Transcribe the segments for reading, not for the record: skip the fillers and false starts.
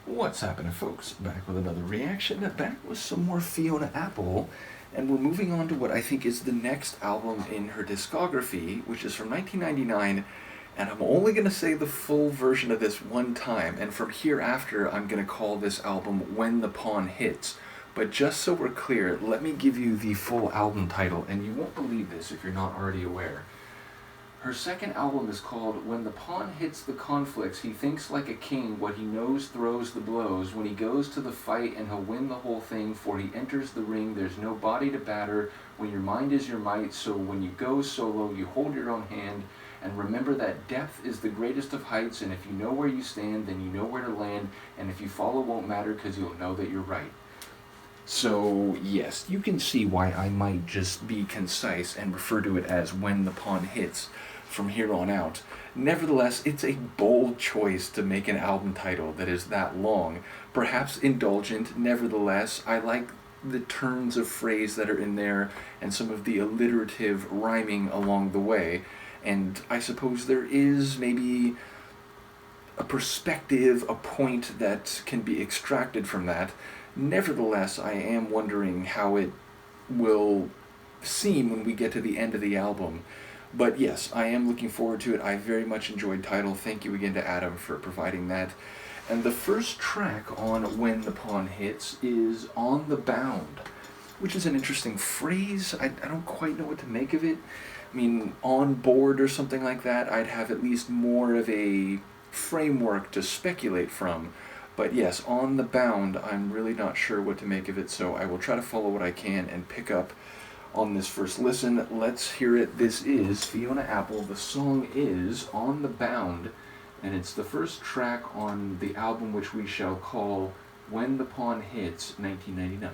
What's happening, folks? Back with another reaction, back with some more Fiona Apple, and we're moving on to what I think is the next album in her discography, which is from 1999, and I'm only going to say the full version of this one time, and from here after I'm going to call this album When the Pawn Hits. But just so we're clear, let me give you the full album title, and you won't believe this if you're not already aware. Her second album is called When the Pawn Hits the Conflicts, He Thinks Like a King, What He Knows Throws the Blows, When He Goes to the Fight and He'll Win the Whole Thing, For He Enters the Ring, There's No Body to Batter, When Your Mind is Your Might, So When You Go Solo, You Hold Your Own Hand, and remember that depth is the greatest of heights, and if you know where you stand, then you know where to land, and if you follow won't matter because you'll know that you're right. So, yes, you can see why I might just be concise and refer to it as When the Pawn Hits from here on out. Nevertheless, it's a bold choice to make an album title that is that long. Perhaps indulgent, nevertheless, I like the turns of phrase that are in there and some of the alliterative rhyming along the way. And I suppose there is maybe a perspective, a point that can be extracted from that. Nevertheless, I am wondering how it will seem when we get to the end of the album. But yes, I am looking forward to it. I very much enjoyed Tidal. Thank you again to Adam for providing that. And the first track on When the Pawn Hits is On the Bound, which is an interesting phrase. I don't quite know what to make of it. I mean, on board or something like that, I'd have at least more of a framework to speculate from. But yes, On the Bound, I'm really not sure what to make of it, so I will try to follow what I can and pick up on this first listen. Let's hear it. This is Fiona Apple. The song is On the Bound, and it's the first track on the album which we shall call When the Pawn Hits, 1999.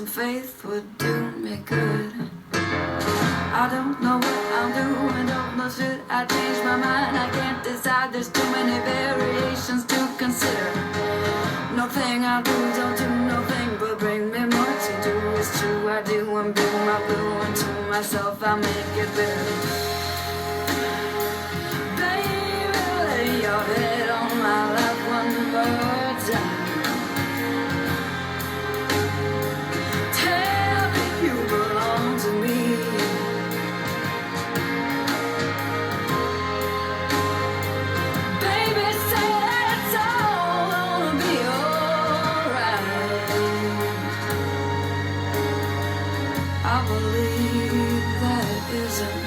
Faith would do me good. I don't know what I'll do and don't know should I change my mind. I can't decide, there's too many variations to consider. Nothing I do, don't do nothing but bring me more to do. It's true I do and bring my blue, and to myself I make it bitter. Baby, lay your head on my lap one more time. I believe that it isn't.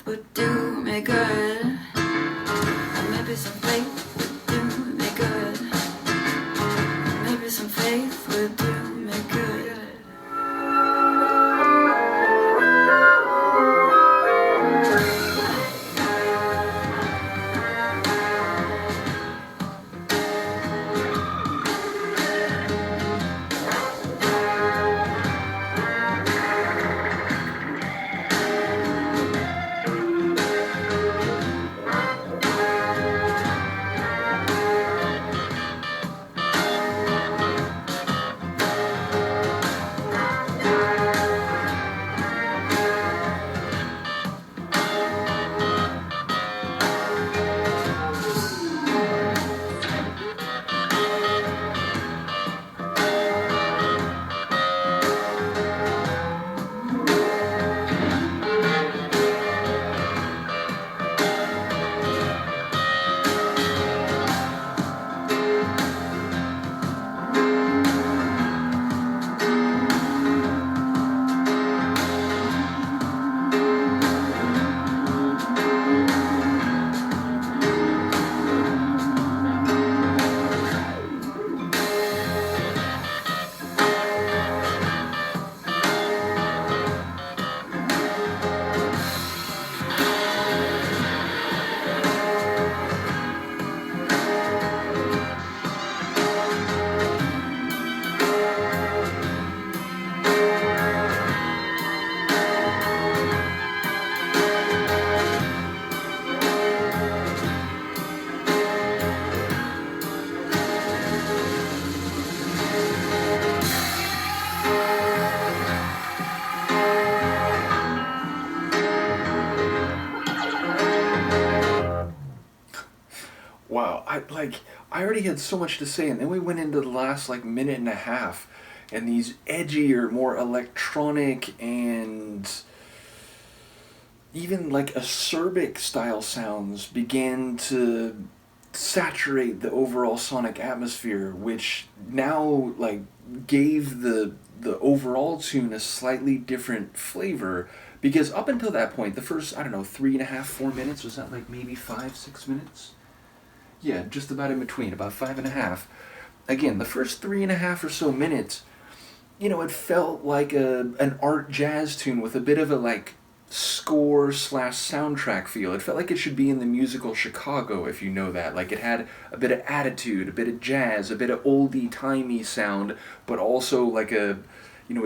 would do me good. And maybe some faith would do me good. Maybe some faith would do me good. Wow, I already had so much to say, and then we went into the last like minute and a half, and these edgier, more electronic and even like acerbic style sounds began to saturate the overall sonic atmosphere, which now like gave the overall tune a slightly different flavor. Because up until that point, the first, I don't know, 3.5, 4 minutes, was that like maybe 5, 6 minutes? Yeah, just about in between, about 5.5. Again, the first 3.5 or so minutes, it felt like an art jazz tune with a bit of a like score slash soundtrack feel. It felt like it should be in the musical Chicago, if you know that. Like it had a bit of attitude, a bit of jazz, a bit of oldie timey sound, but also like a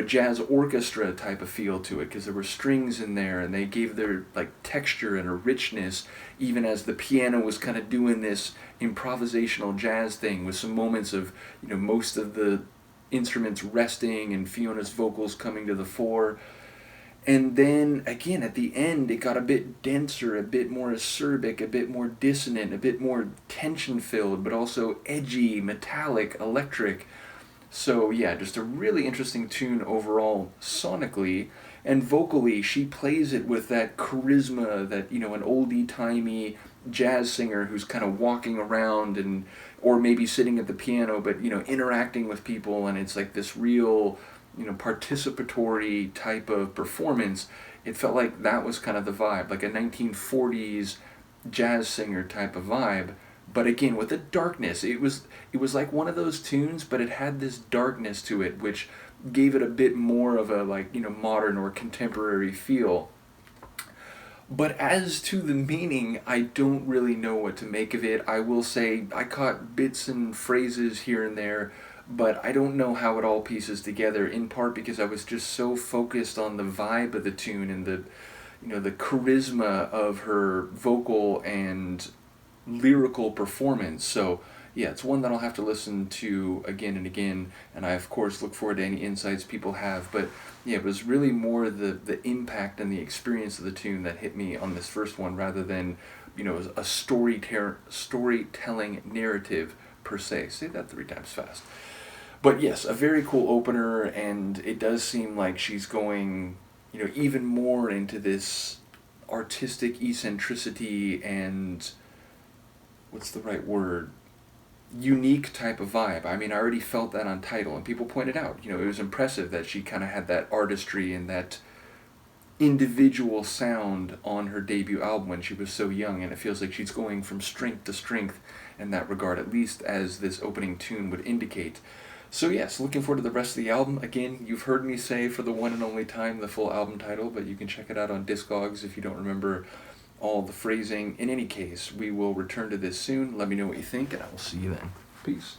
jazz orchestra type of feel to it, because there were strings in there and they gave their like texture and a richness, even as the piano was kind of doing this improvisational jazz thing with some moments of most of the instruments resting and Fiona's vocals coming to the fore. And then again at the end it got a bit denser, a bit more acerbic, a bit more dissonant, a bit more tension filled, but also edgy, metallic, electric. So yeah, just a really interesting tune overall sonically, and vocally she plays it with that charisma that an oldie timey jazz singer who's kind of walking around and or maybe sitting at the piano, but interacting with people, and it's like this real participatory type of performance. It felt like that was kind of the vibe, like a 1940s jazz singer type of vibe, but again with a darkness. It was like one of those tunes, but it had this darkness to it, which gave it a bit more of a like modern or contemporary feel. But as to the meaning, I don't really know what to make of it. I will say I caught bits and phrases here and there, but I don't know how it all pieces together, in part because I was just so focused on the vibe of the tune and the charisma of her vocal and lyrical performance. So yeah, it's one that I'll have to listen to again and again, and I of course look forward to any insights people have. But yeah, it was really more the impact and the experience of the tune that hit me on this first one, rather than a storytelling narrative per se. Say that 3 times fast. But yes, a very cool opener, and it does seem like she's going even more into this artistic eccentricity and what's the right word, unique type of vibe. I mean, I already felt that on Tidal, and people pointed out, it was impressive that she kind of had that artistry and that individual sound on her debut album when she was so young, and it feels like she's going from strength to strength in that regard, at least as this opening tune would indicate. So yes, looking forward to the rest of the album. Again, you've heard me say for the one and only time the full album title, but you can check it out on Discogs if you don't remember all the phrasing. In any case, we will return to this soon. Let me know what you think, and I will see you then. Peace.